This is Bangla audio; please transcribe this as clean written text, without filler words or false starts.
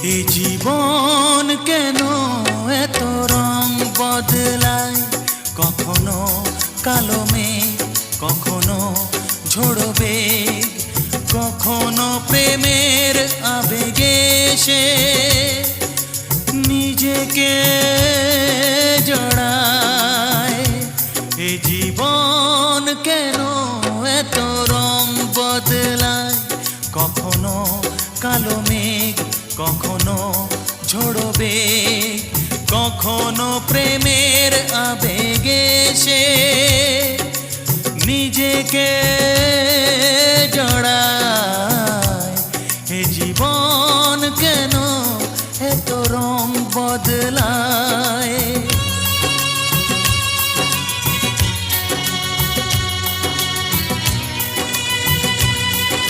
এই জীবন কেন এত রং বদলায়, কখনো কালো মেঘ, কখনো ঝোড়ো বেগ, কখনো প্রেমের আবেগে সে নিজেকে জড়ায়। এই জীবন কেন এত রং বদলায়, কখনো কালো মেঘ, কখনো ঝোড়ো বেগ, কখনো প্রেমের আবেগে সে নিজেকে জড়ায়।